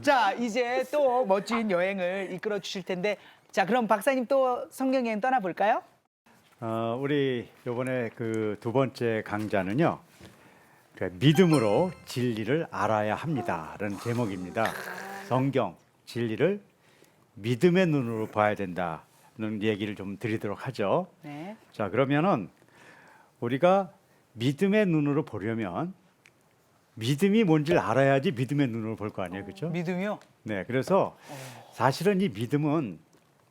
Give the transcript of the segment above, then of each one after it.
자, 이제 또 멋진 여행을 이끌어 주실 텐데, 자, 그럼 박사님 또 성경 여행 떠나 볼까요? 우리 이번에 그 두 번째 강좌는요. 그 믿음으로 진리를 알아야 합니다라는 제목입니다. 성경 진리를 믿음의 눈으로 봐야 된다는 얘기를 좀 드리도록 하죠. 네. 자, 그러면은 우리가 믿음의 눈으로 보려면 믿음이 뭔지를 알아야지 믿음의 눈으로 볼 거 아니에요, 그렇죠? 믿음이요? 네, 그래서 사실은 이 믿음은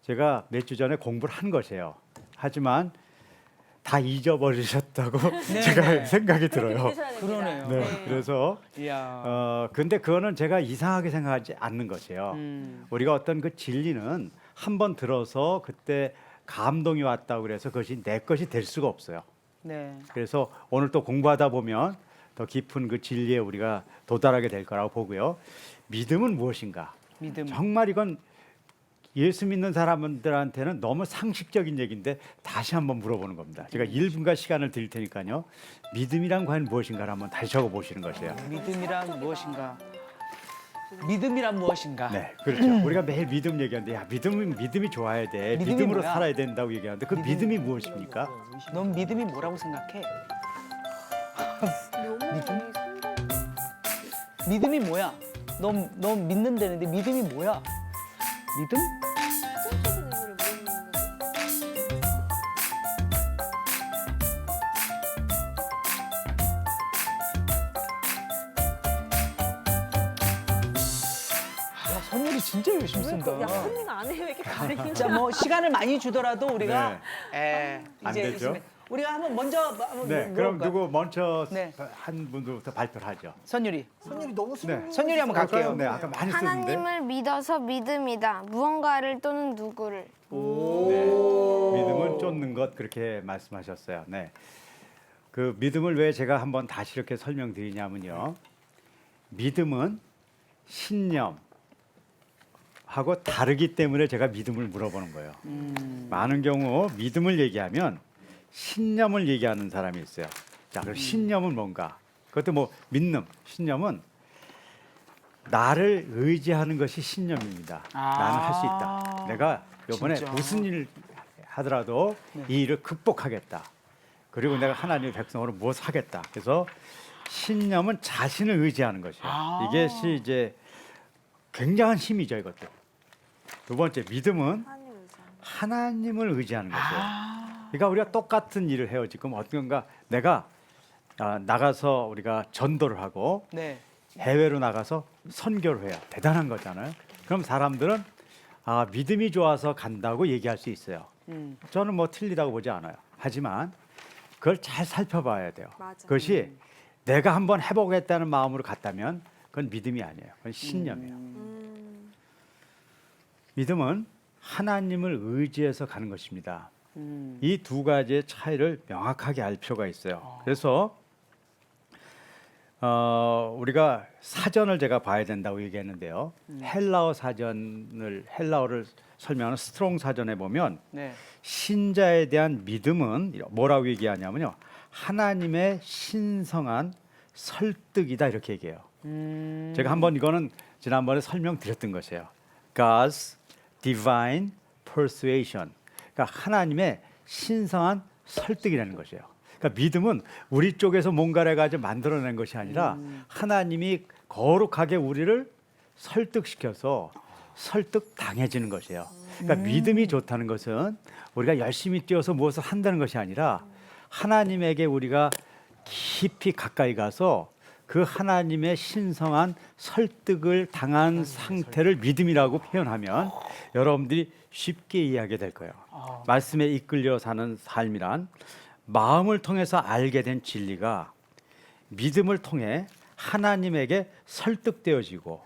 제가 몇 주 전에 공부를 한 것이에요. 하지만 다 잊어버리셨다고 제가 네. 생각이 들어요. 그러네요. 네, 그래서 이야. 근데 그거는 제가 이상하게 생각하지 않는 것이에요. 우리가 어떤 그 진리는 한 번 들어서 그때 감동이 왔다고 그래서 그것이 내 것이 될 수가 없어요. 네. 그래서 오늘 또 공부하다 보면 더 깊은 그 진리에 우리가 도달하게 될 거라고 보고요. 믿음은 무엇인가? 믿음. 정말 이건 예수 믿는 사람들한테는 너무 상식적인 얘기인데 다시 한번 물어보는 겁니다. 제가 1분간 시간을 드릴 테니까요. 믿음이란 과연 무엇인가를 한번 다시 적어보시는 것이에요. 믿음이란 무엇인가? 믿음이란 무엇인가? 네, 그렇죠. 우리가 매일 믿음 얘기하는데 야, 믿음이 좋아야 돼. 믿음이 믿음으로 뭐야? 살아야 된다고 얘기하는데 그 믿음이 무엇입니까? 넌 믿음이 뭐라고 생각해? 믿음이 뭐야? 넌 믿는다는데 믿음이 뭐야? 믿음? 야, 선율이 진짜 열심히 쓴다. 야, 선이가 안 해요. 왜 이렇게 가리는 자, 뭐 시간을 많이 주더라도 우리가 안 이제 되죠? 있으면 우리가 한번 먼저 한번 네, 그럼 물어볼까요? 누구 먼저 네. 한 분부터 발표를 하죠. 선율이. 선율이 너무 네. 선율이 한번 갈게요. 네, 아까 많이 썼는데. 하나님을 믿어서 믿음이다. 무언가를 또는 누구를. 네, 믿음은 쫓는 것 그렇게 말씀하셨어요. 네, 그 믿음을 왜 제가 한번 다시 이렇게 설명드리냐면요. 믿음은 신념하고 다르기 때문에 제가 믿음을 물어보는 거예요. 많은 경우 믿음을 얘기하면 신념을 얘기하는 사람이 있어요. 자, 그럼 신념은 뭔가? 그것도 뭐 믿는 신념은 나를 의지하는 것이 신념입니다. 나는 할 수 있다. 내가 이번에 진짜? 무슨 일 하더라도 이 일을 극복하겠다. 그리고 내가 하나님의 백성으로 무엇을 하겠다. 그래서 신념은 자신을 의지하는 것이에요. 이것이 이제 굉장한 힘이죠, 이것도. 두 번째, 믿음은 하나님을 의지하는 것이에요. 그러니까 우리가 똑같은 일을 해요. 지금 어떤가 내가 나가서 우리가 전도를 하고 네. 해외로 나가서 선교를 해요. 대단한 거잖아요. 그럼 사람들은 믿음이 좋아서 간다고 얘기할 수 있어요. 저는 뭐 틀리다고 보지 않아요. 하지만 그걸 잘 살펴봐야 돼요. 맞아. 그것이 내가 한번 해보겠다는 마음으로 갔다면 그건 믿음이 아니에요. 그건 신념이에요. 믿음은 하나님을 의지해서 가는 것입니다. 이 두 가지의 차이를 명확하게 알 필요가 있어요. 그래서 우리가 사전을 제가 봐야 된다고 얘기했는데요. 헬라어를 설명하는 스트롱 사전에 보면 네. 신자에 대한 믿음은 뭐라고 얘기하냐면요. 하나님의 신성한 설득이다 이렇게 얘기해요. 제가 한번 이거는 지난번에 설명드렸던 것이에요. God's divine persuasion. 그러니까 하나님의 신성한 설득이라는 것이에요. 그러니까 믿음은 우리 쪽에서 뭔가를 가지고 만들어낸 것이 아니라 하나님이 거룩하게 우리를 설득시켜서 설득당해지는 것이에요. 그러니까 믿음이 좋다는 것은 우리가 열심히 뛰어서 무엇을 한다는 것이 아니라 하나님에게 우리가 깊이 가까이 가서 그 하나님의 신성한 설득을 당한 상태를 믿음이라고 표현하면 여러분들이 쉽게 이해하게 될 거예요. 말씀에 이끌려 사는 삶이란 마음을 통해서 알게 된 진리가 믿음을 통해 하나님에게 설득되어지고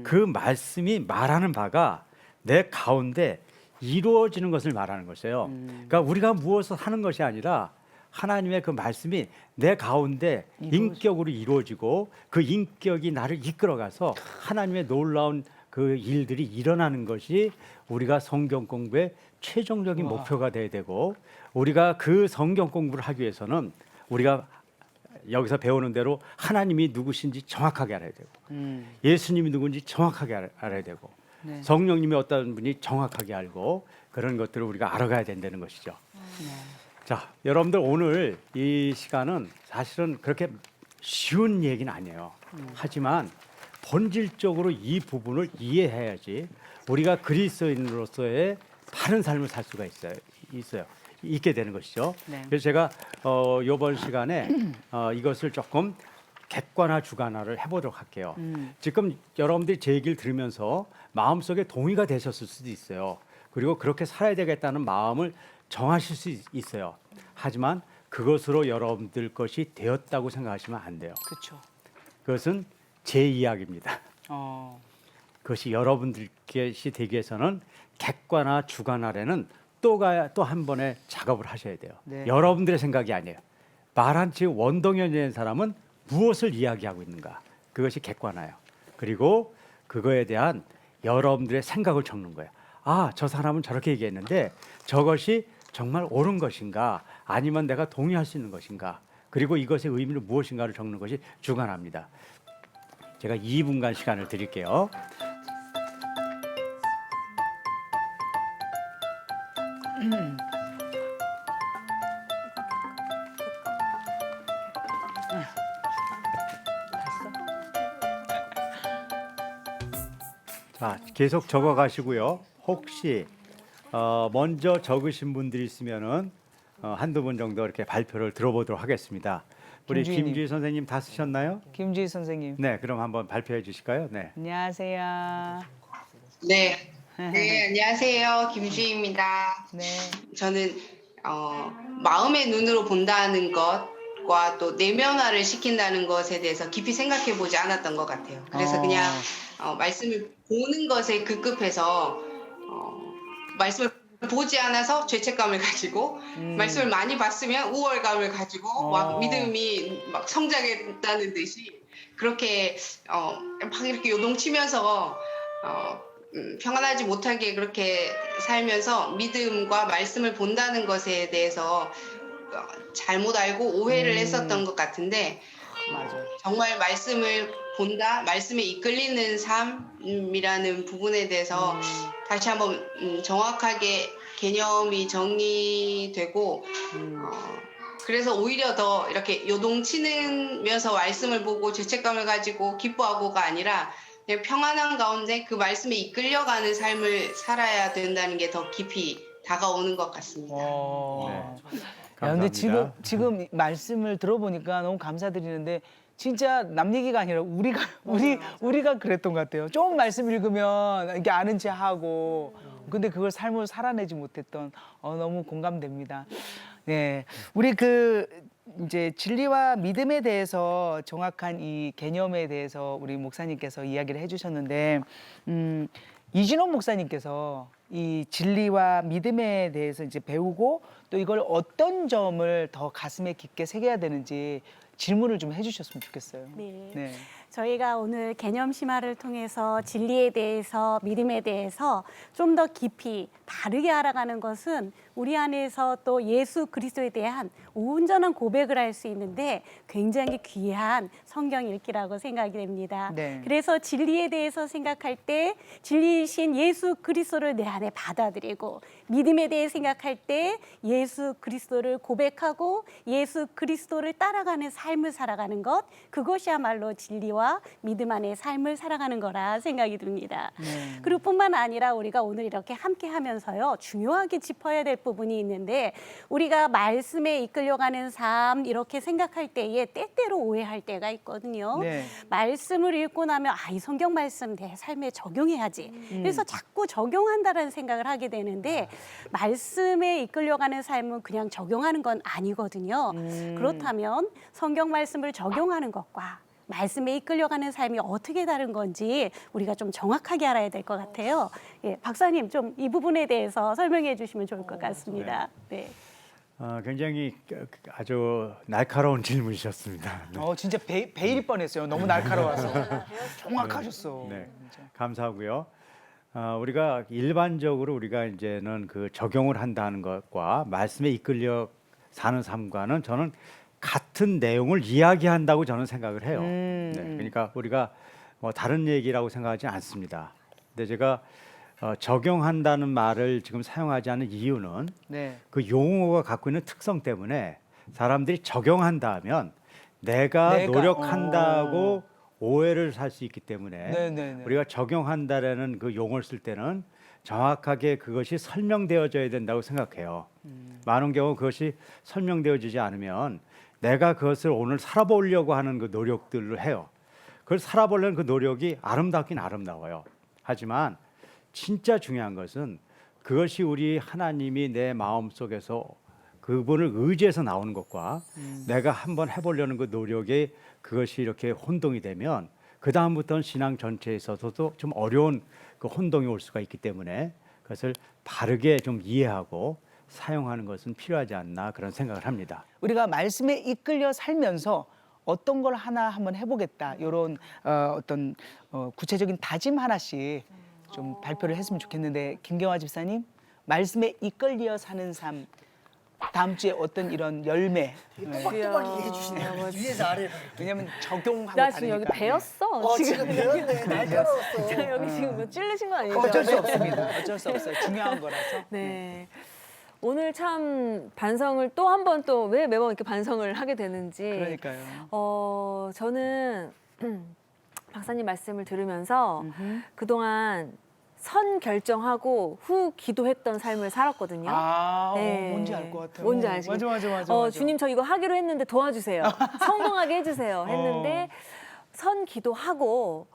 그 말씀이 말하는 바가 내 가운데 이루어지는 것을 말하는 것이에요. 그러니까 우리가 무엇을 하는 것이 아니라 하나님의 그 말씀이 내 가운데 인격으로 이루어지고 그 인격이 나를 이끌어가서 하나님의 놀라운 그 일들이 일어나는 것이 우리가 성경 공부의 최종적인 목표가 돼야 되고 우리가 그 성경 공부를 하기 위해서는 우리가 여기서 배우는 대로 하나님이 누구신지 정확하게 알아야 되고 예수님이 누군지 정확하게 알아야 되고 네. 성령님이 어떤 분이 정확하게 알고 그런 것들을 우리가 알아가야 된다는 것이죠. 자, 여러분들 오늘 이 시간은 사실은 그렇게 쉬운 얘기는 아니에요. 하지만 본질적으로 이 부분을 이해해야지 우리가 그리스도인으로서의 바른 삶을 살 수가 있게 되는 것이죠. 네. 그래서 제가 이번 시간에 이것을 조금 객관화 주관화를 해보도록 할게요. 지금 여러분들이 제 얘기를 들으면서 마음속에 동의가 되셨을 수도 있어요. 그리고 그렇게 살아야 되겠다는 마음을 정하실 수 있어요. 하지만 그것으로 여러분들 것이 되었다고 생각하시면 안 돼요. 그렇죠. 그것은 제 이야기입니다. 그것이 여러분들 것이 되기 위해서는 객관화 주관화라는 또 한 번의 작업을 하셔야 돼요. 네. 여러분들의 생각이 아니에요. 말한 지 원동력이 된 사람은 무엇을 이야기하고 있는가? 그것이 객관화예요. 그리고 그거에 대한 여러분들의 생각을 적는 거예요. 아, 저 사람은 저렇게 얘기했는데 저것이 정말 옳은 것인가? 아니면 내가 동의할 수 있는 것인가? 그리고 이것의 의미는 무엇인가를 적는 것이 주관합니다. 제가 2분간 시간을 드릴게요. 자, 계속 적어 가시고요. 혹시 먼저 적으신 분들이 있으면은 한두 분 정도 이렇게 발표를 들어보도록 하겠습니다. 우리 김주희님. 김주희 선생님 다 쓰셨나요? 김주희 선생님. 네, 그럼 한번 발표해 주실까요? 네. 안녕하세요. 네. 네, 안녕하세요. 김주희입니다. 네. 저는 마음의 눈으로 본다는 것과 또 내면화를 시킨다는 것에 대해서 깊이 생각해 보지 않았던 것 같아요. 그래서 그냥 말씀을 보는 것에 급급해서 말씀을 보지 않아서 죄책감을 가지고 말씀을 많이 봤으면 우월감을 가지고 막 믿음이 막 성장했다는 듯이 그렇게 막 이렇게 요동치면서 평안하지 못하게 그렇게 살면서 믿음과 말씀을 본다는 것에 대해서 잘못 알고 오해를 했었던 것 같은데 정말 말씀을 본다, 말씀에 이끌리는 삶이라는 부분에 대해서 다시 한번 정확하게 개념이 정리되고 그래서 오히려 더 이렇게 요동치면서 말씀을 보고 죄책감을 가지고 기뻐하고가 아니라 그냥 평안한 가운데 그 말씀에 이끌려가는 삶을 살아야 된다는 게 더 깊이 다가오는 것 같습니다. 네. 야, 근데 감사합니다. 지금 말씀을 들어보니까 너무 감사드리는데 진짜 남 얘기가 아니라 우리가 그랬던 것 같아요. 좀 말씀 읽으면 이게 아는 체 하고 근데 그걸 삶으로 살아내지 못했던 너무 공감됩니다. 네, 우리 이제 진리와 믿음에 대해서 정확한 이 개념에 대해서 우리 목사님께서 이야기를 해주셨는데 이진원 목사님께서 이 진리와 믿음에 대해서 이제 배우고 또 이걸 어떤 점을 더 가슴에 깊게 새겨야 되는지 질문을 좀 해주셨으면 좋겠어요. 네. 네. 저희가 오늘 개념 심화를 통해서 진리에 대해서 믿음에 대해서 좀 더 깊이 다르게 알아가는 것은 우리 안에서 또 예수 그리스도에 대한 온전한 고백을 할 수 있는데 굉장히 귀한 성경 읽기라고 생각이 됩니다. 네. 그래서 진리에 대해서 생각할 때 진리이신 예수 그리스도를 내 안에 받아들이고 믿음에 대해 생각할 때 예수 그리스도를 고백하고 예수 그리스도를 따라가는 삶을 살아가는 것 그것이야말로 진리와 믿음 안의 삶을 살아가는 거라 생각이 듭니다. 그리고 뿐만 아니라 우리가 오늘 이렇게 함께 하면서요 중요하게 짚어야 될 부분이 있는데 우리가 말씀에 이끌려가는 삶 이렇게 생각할 때에 때때로 오해할 때가 있거든요. 네. 말씀을 읽고 나면 이 성경 말씀 내 삶에 적용해야지. 그래서 자꾸 적용한다는 생각을 하게 되는데 말씀에 이끌려가는 삶은 그냥 적용하는 건 아니거든요. 그렇다면 성경 말씀을 적용하는 것과 말씀에 이끌려가는 삶이 어떻게 다른 건지 우리가 좀 정확하게 알아야 될 것 같아요. 예, 박사님 좀 이 부분에 대해서 설명해 주시면 좋을 것 같습니다. 네. 굉장히 아주 날카로운 질문이셨습니다. 네. 진짜 베일 뻔했어요. 너무 날카로워서. 정확하셨어. 네, 감사하고요. 우리가 일반적으로 우리가 이제는 그 적용을 한다는 것과 말씀에 이끌려 사는 삶과는 저는 같은 내용을 이야기한다고 저는 생각을 해요. 음. 네, 그러니까 우리가 뭐 다른 얘기라고 생각하지 않습니다. 근데 제가 적용한다는 말을 지금 사용하지 않는 이유는 네. 그 용어가 갖고 있는 특성 때문에 사람들이 적용한다 하면 내가 노력한다고 오해를 살 수 있기 때문에 네네네. 우리가 적용한다라는 그 용어를 쓸 때는 정확하게 그것이 설명되어져야 된다고 생각해요. 많은 경우 그것이 설명되어지지 않으면 내가 그것을 오늘 살아보려고 하는 그 노력들을 해요. 그걸 살아보려는 그 노력이 아름답긴 아름다워요. 하지만 진짜 중요한 것은 그것이 우리 하나님이 내 마음 속에서 그분을 의지해서 나오는 것과 내가 한번 해보려는 그 노력에 그것이 이렇게 혼동이 되면 그 다음부터는 신앙 전체에 있어서도 좀 어려운 그 혼동이 올 수가 있기 때문에 그것을 바르게 좀 이해하고 사용하는 것은 필요하지 않나 그런 생각을 합니다. 우리가 말씀에 이끌려 살면서 어떤 걸 하나 한번 해보겠다 이런 어떤 구체적인 다짐 하나씩 좀 발표를 했으면 좋겠는데 김경화 집사님 말씀에 이끌려 사는 삶 다음 주에 어떤 이런 열매 또박또박 얘기해 주시네요. 위에서 아래로. 왜냐면 적용하고 나 지금 여기 다르니까. 배웠어. 지금 배웠네. 날 떨었어. 자, 여기 지금 뭐 찔리신 거 아니죠? 어쩔 수 없습니다. 어쩔 수 없어요. 중요한 거라서. 네. 오늘 참 반성을 또 한 번 또 왜 매번 이렇게 반성을 하게 되는지. 그러니까요. 저는 박사님 말씀을 들으면서 그동안 선 결정하고 후 기도했던 삶을 살았거든요. 네. 뭔지 알 것 같아요. 뭔지 아시겠죠? 맞아. 주님 저 이거 하기로 했는데 도와주세요. 성공하게 해주세요. 했는데 선 기도하고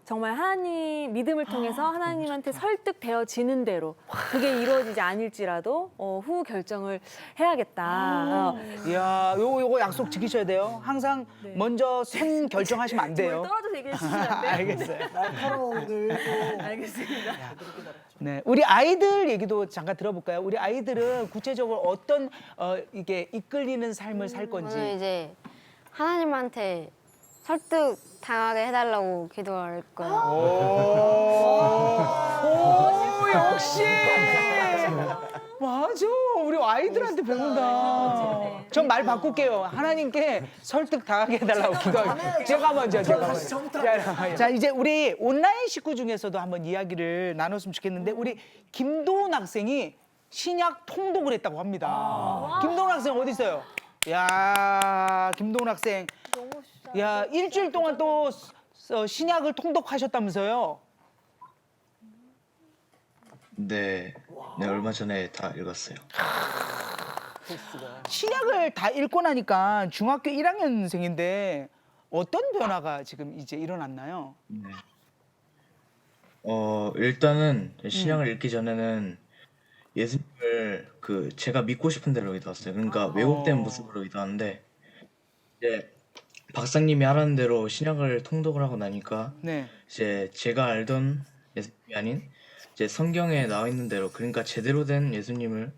정말 하나님 믿음을 통해서 하나님한테 설득되어지는 대로 그게 이루어지지 않을지라도 후 결정을 해야겠다. 이야, 요거 약속 지키셔야 돼요. 항상 먼저 선 결정하시면 안 돼요. 떨어져서 얘기해 주시면 안 돼요? 알겠어요. 날카로운 알겠습니다. 네, 우리 아이들 얘기도 잠깐 들어볼까요? 우리 아이들은 구체적으로 어떤 이게 이끌리는 삶을 살 건지. 저는 이제 하나님한테 설득 당하게 해달라고 기도할 거예요. 오, 역시. 맞아. 우리 아이들한테 배운다. 전 말 바꿀게요. 하나님께 설득 당하게 해달라고 기도할게요. 제가 먼저. 자, 이제 우리 온라인 식구 중에서도 한번 이야기를 나눴으면 좋겠는데 우리 김도훈 학생이 신약 통독을 했다고 합니다. 김도훈 학생 어디 있어요? 야, 김도훈 학생. 야, 일주일 동안 또 신약을 통독하셨다면서요? 네, 얼마 전에 다 읽었어요. 신약을 다 읽고 나니까 중학교 1학년생인데 어떤 변화가 지금 이제 일어났나요? 네. 일단은 신약을 읽기 전에는 예수님을 제가 믿고 싶은 대로 믿어왔어요. 그러니까 왜곡된 모습으로 믿어왔는데 이제 박사님이 하라는 대로 신약을 통독을 하고 나니까 네. 이제 제가 알던 예수님이 아닌 이제 성경에 나와 있는 대로 그러니까 제대로 된 예수님을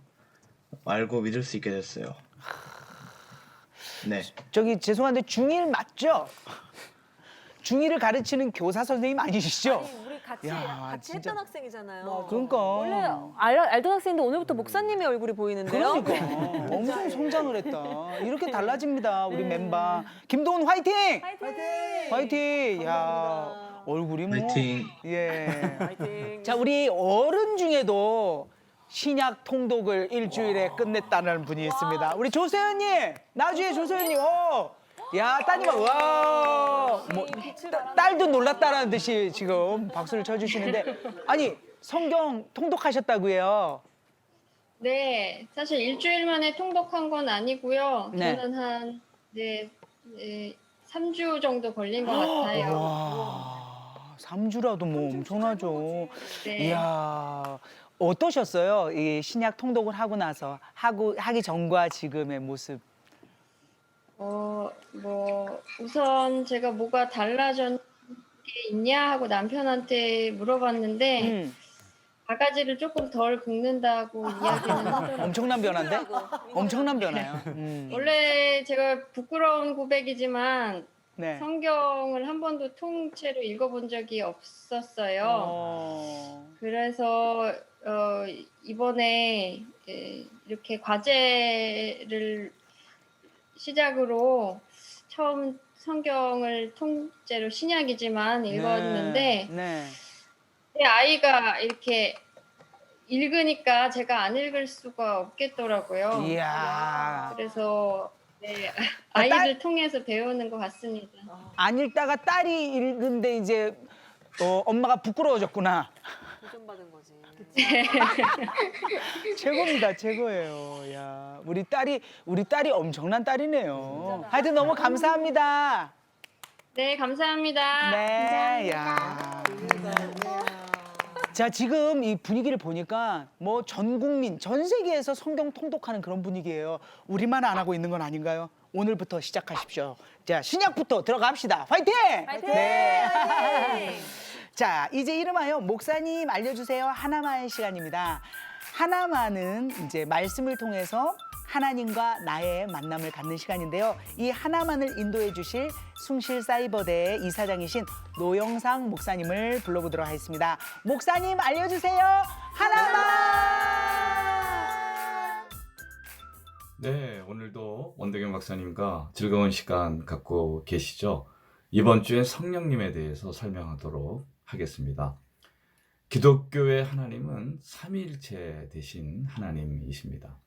알고 믿을 수 있게 됐어요. 네. 저기 죄송한데 중1 맞죠? 중1을 가르치는 교사 선생님 아니시죠? 우리 같이 야, 같이 진짜. 했던 학생이잖아요. 그러니까. 원래 알던 학생인데 오늘부터 목사님의 얼굴이 보이는데요. 그러니까 엄청 성장을 했다. 이렇게 달라집니다, 우리 멤버. 김도훈 화이팅! 화이팅! 야, 얼굴이 뭐. 화이팅. 예. 화이팅. 자, 우리 어른 중에도 신약 통독을 일주일에 끝냈다는 분이 있습니다. 우리 조세현님, 나주의 조세현님, 야, 따님아, 와, 뭐 딸도 놀랐다라는 듯이 지금 박수를 쳐주시는데, 아니 성경 통독하셨다고요? 네, 사실 일주일 만에 통독한 건 아니고요. 네. 저는 한 3주 정도 걸린 것 같아요. 와, 3주라도 뭐 엄청나죠. 네. 이야, 어떠셨어요? 이 신약 통독을 하고 나서 하기 전과 지금의 모습. 우선 제가 뭐가 달라진 게 있냐 하고 남편한테 물어봤는데 바가지를 조금 덜 긁는다고 이야기는 하더라고요. 엄청난 변화인데? 엄청난 변화야. 원래 제가 부끄러운 고백이지만 네. 성경을 한 번도 통째로 읽어본 적이 없었어요. 그래서 이번에 이렇게 과제를 시작으로 처음 성경을 통째로 신약이지만 읽었는데 네. 제 아이가 이렇게 읽으니까 제가 안 읽을 수가 없겠더라고요. 이야. 그래서 네, 아, 딸- 아이를 통해서 배우는 것 같습니다. 안 읽다가 딸이 읽는데 이제 엄마가 부끄러워졌구나. 도전받은 거지. 최고입니다, 최고예요. 야, 우리 딸이 엄청난 딸이네요. 하여튼 너무 감사합니다. 네, 감사합니다. 네, 야. 자, 지금 이 분위기를 보니까 뭐 전 국민, 전 세계에서 성경 통독하는 그런 분위기예요. 우리만 안 하고 있는 건 아닌가요? 오늘부터 시작하십시오. 자, 신약부터 들어갑시다. 화이팅! 파이팅! 네. 자, 이제 이름하여 목사님 알려주세요. 하나만 시간입니다. 하나만은 이제 말씀을 통해서 하나님과 나의 만남을 갖는 시간인데요. 이 하나만을 인도해 주실 숭실사이버대의 이사장이신 노영상 목사님을 불러보도록 하겠습니다. 목사님 알려주세요. 하나만! 네, 오늘도 원동현 박사님과 즐거운 시간 갖고 계시죠? 이번 주엔 성령님에 대해서 설명하도록 하겠습니다. 기독교의 하나님은 삼위일체 되신 하나님이십니다.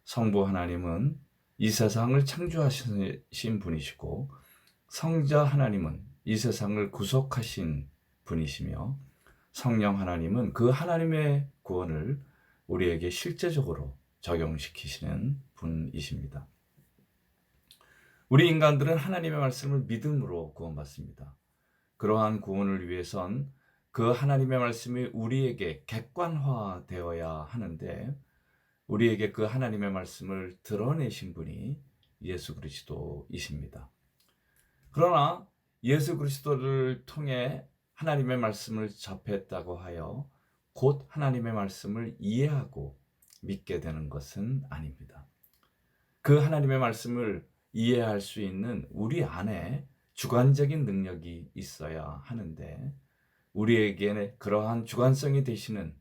성부 하나님은 이 세상을 창조하신 분이시고 성자 하나님은 이 세상을 구속하신 분이시며 성령 하나님은 그 하나님의 구원을 우리에게 실제적으로 적용시키시는 분이십니다. 우리 인간들은 하나님의 말씀을 믿음으로 구원받습니다. 그러한 구원을 위해선 그 하나님의 말씀이 우리에게 객관화되어야 하는데 우리에게 그 하나님의 말씀을 드러내신 분이 예수 그리스도이십니다. 그러나 예수 그리스도를 통해 하나님의 말씀을 접했다고 하여 곧 하나님의 말씀을 이해하고 믿게 되는 것은 아닙니다. 그 하나님의 말씀을 이해할 수 있는 우리 안에 주관적인 능력이 있어야 하는데 우리에게 그러한 주관성이 되시는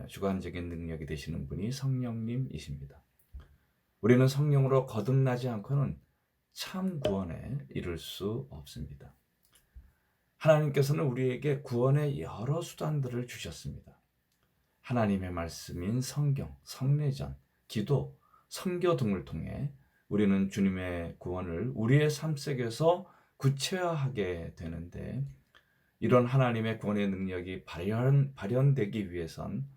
주관적인 능력이 되시는 분이 성령님이십니다. 우리는 성령으로 거듭나지 않고는 참 구원에 이를 수 없습니다. 하나님께서는 우리에게 구원의 여러 수단들을 주셨습니다. 하나님의 말씀인 성경, 성례전, 기도, 선교 등을 통해 우리는 주님의 구원을 우리의 삶 속에서 구체화하게 되는데 이런 하나님의 구원의 능력이 발현되기 위해선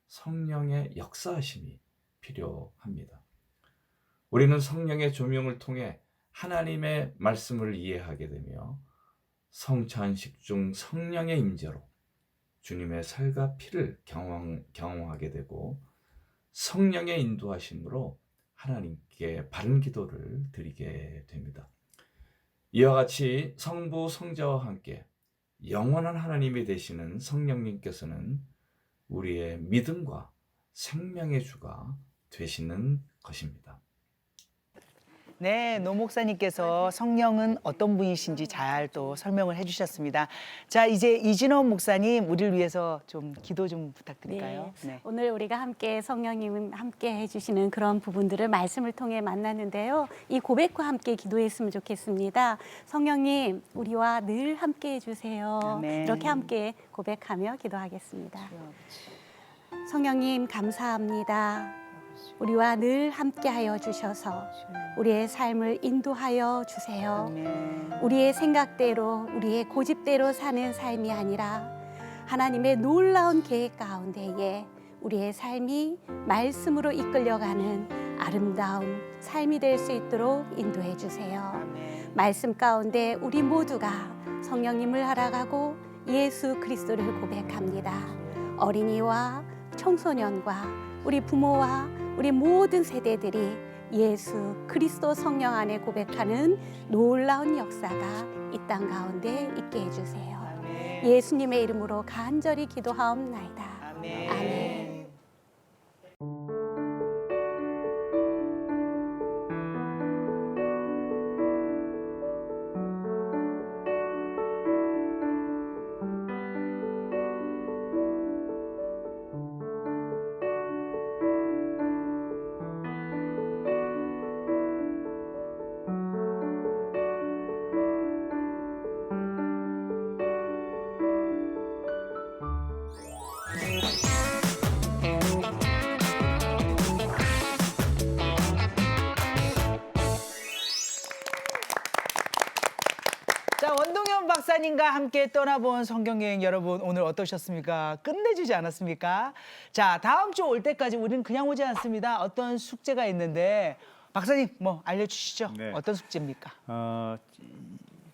성령의 역사하심이 필요합니다. 우리는 성령의 조명을 통해 하나님의 말씀을 이해하게 되며 성찬식 중 성령의 임재로 주님의 살과 피를 경험하게 되고 성령의 인도하심으로 하나님께 바른 기도를 드리게 됩니다. 이와 같이 성부, 성자와 함께 영원한 하나님이 되시는 성령님께서는 우리의 믿음과 생명의 주가 되시는 것입니다. 네, 노 목사님께서 성령은 어떤 분이신지 잘 또 설명을 해주셨습니다. 자, 이제 이진원 목사님 우리를 위해서 좀 기도 좀 부탁드릴까요? 네. 오늘 우리가 함께 성령님 함께 해주시는 그런 부분들을 말씀을 통해 만났는데요. 이 고백과 함께 기도했으면 좋겠습니다. 성령님, 우리와 늘 함께 해주세요. 아멘. 이렇게 함께 고백하며 기도하겠습니다. 성령님 감사합니다. 우리와 늘 함께하여 주셔서 우리의 삶을 인도하여 주세요. 아멘. 우리의 생각대로 우리의 고집대로 사는 삶이 아니라 하나님의 놀라운 계획 가운데에 우리의 삶이 말씀으로 이끌려가는 아름다운 삶이 될 수 있도록 인도해 주세요. 아멘. 말씀 가운데 우리 모두가 성령님을 알아가고 예수 그리스도를 고백합니다. 어린이와 청소년과 우리 부모와 우리 모든 세대들이 예수 그리스도 성령 안에 고백하는 놀라운 역사가 이 땅 가운데 있게 해주세요. 아멘. 예수님의 이름으로 간절히 기도하옵나이다. 아멘. 아멘. 자, 원동현 박사님과 함께 떠나본 성경여행 여러분 오늘 어떠셨습니까? 끝내주지 않았습니까? 자, 다음 주 올 때까지 우리는 그냥 오지 않습니다. 어떤 숙제가 있는데 박사님 뭐 알려주시죠. 네. 어떤 숙제입니까?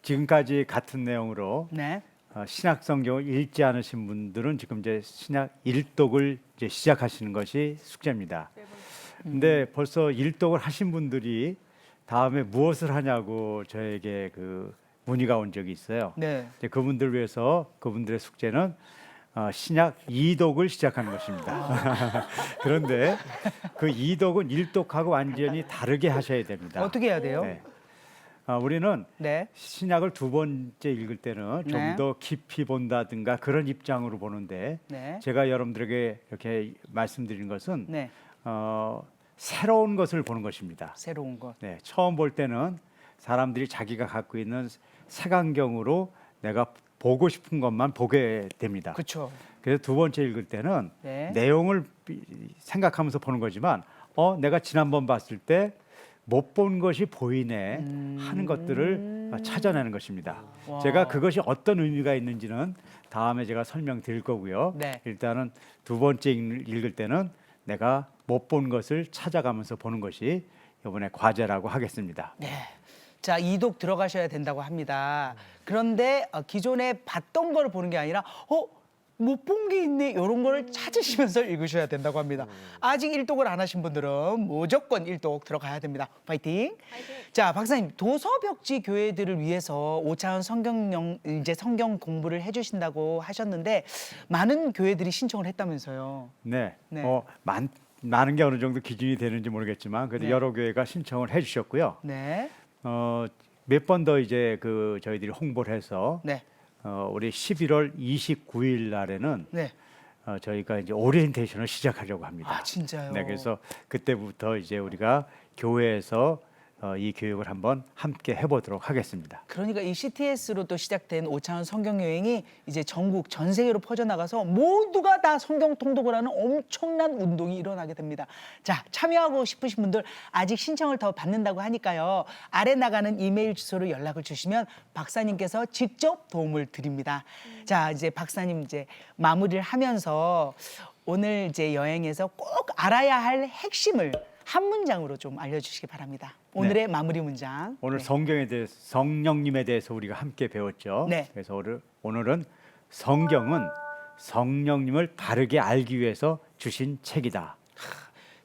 지금까지 같은 내용으로 네. 신약 성경을 읽지 않으신 분들은 지금 이제 신약 일독을 이제 시작하시는 것이 숙제입니다. 근데 벌써 일독을 하신 분들이 다음에 무엇을 하냐고 저에게 그 문의가 온 적이 있어요. 네. 이제 그분들 위해서 그분들의 숙제는 신약 2독을 시작하는 것입니다. 그런데 그 2독은 1독하고 완전히 다르게 하셔야 됩니다. 어떻게 해야 돼요? 네. 우리는 네. 신약을 두 번째 읽을 때는 네. 좀 더 깊이 본다든가 그런 입장으로 보는데 네. 제가 여러분들에게 이렇게 말씀드리는 것은 네. 새로운 것을 보는 것입니다. 새로운 것. 네, 처음 볼 때는 사람들이 자기가 갖고 있는 색안경으로 내가 보고 싶은 것만 보게 됩니다. 그렇죠. 그래서 두 번째 읽을 때는 네. 내용을 생각하면서 보는 거지만 내가 지난번 봤을 때 못 본 것이 보이네 하는 것들을 찾아내는 것입니다. 와. 제가 그것이 어떤 의미가 있는지는 다음에 제가 설명드릴 거고요. 네. 일단은 두 번째 읽을 때는 내가 못 본 것을 찾아가면서 보는 것이 이번에 과제라고 하겠습니다. 네. 자, 이독 들어가셔야 된다고 합니다. 그런데 기존에 봤던 걸 보는 게 아니라 못 본 게 있네 이런 걸 찾으시면서 읽으셔야 된다고 합니다. 아직 일독을 안 하신 분들은 무조건 일독 들어가야 됩니다. 파이팅! 자, 박사님, 도서벽지 교회들을 위해서 5차원 성경 공부를 해주신다고 하셨는데 많은 교회들이 신청을 했다면서요. 네. 네. 많은 게 어느 정도 기준이 되는지 모르겠지만 그래도 네. 여러 교회가 신청을 해주셨고요. 네. 몇 번 더 이제 그 저희들이 홍보를 해서 네. 우리 11월 29일 날에는 네. 저희가 이제 오리엔테이션을 시작하려고 합니다. 아, 진짜요? 네, 그래서 그때부터 이제 우리가 교회에서 이 교육을 한번 함께 해보도록 하겠습니다. 그러니까 이 CTS로 또 시작된 5차원 성경 여행이 이제 전국 전 세계로 퍼져나가서 모두가 다 성경 통독을 하는 엄청난 운동이 일어나게 됩니다. 자, 참여하고 싶으신 분들 아직 신청을 더 받는다고 하니까요. 아래 나가는 이메일 주소로 연락을 주시면 박사님께서 직접 도움을 드립니다. 자, 이제 박사님 이제 마무리를 하면서 오늘 이제 여행에서 꼭 알아야 할 핵심을 한 문장으로 좀 알려주시기 바랍니다. 오늘의 마무리 문장. 오늘 네. 성경에 대해서 성령님에 대해서 우리가 함께 배웠죠. 네. 그래서 오늘은 성경은 성령님을 바르게 알기 위해서 주신 책이다.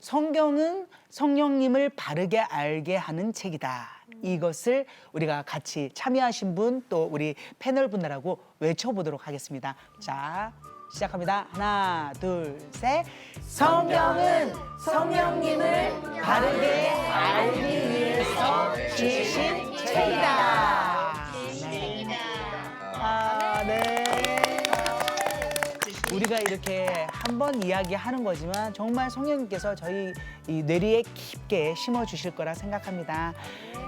성경은 성령님을 바르게 알게 하는 책이다. 이것을 우리가 같이 참여하신 분 또 우리 패널 분들하고 외쳐보도록 하겠습니다. 자, 시작합니다. 하나, 둘, 셋. 성경은 성령님을 바르게 알기 위해서 주신 책이다. 네. 우리가 이렇게 한 번 이야기하는 거지만 정말 성령님께서 저희 이 뇌리에 깊게 심어주실 거라 생각합니다.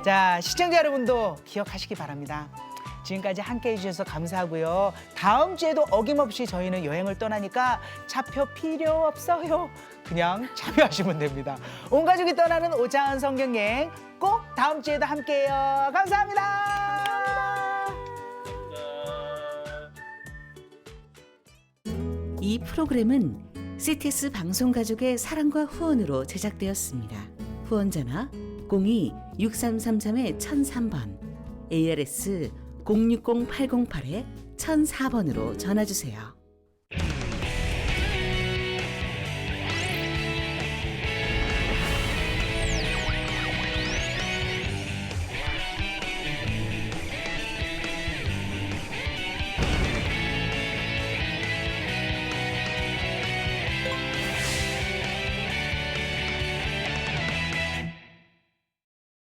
자, 시청자 여러분도 기억하시기 바랍니다. 지금까지 함께해 주셔서 감사하고요. 다음 주에도 어김없이 저희는 여행을 떠나니까 차표 필요 없어요. 그냥 참여하시면 됩니다. 온 가족이 떠나는 5차원 성경여행 꼭 다음 주에도 함께해요. 감사합니다. 이 프로그램은 CTS 방송가족의 사랑과 후원으로 제작되었습니다. 후원전화 02-6333-1003번 ARS 060-808-1004번으로 전화주세요.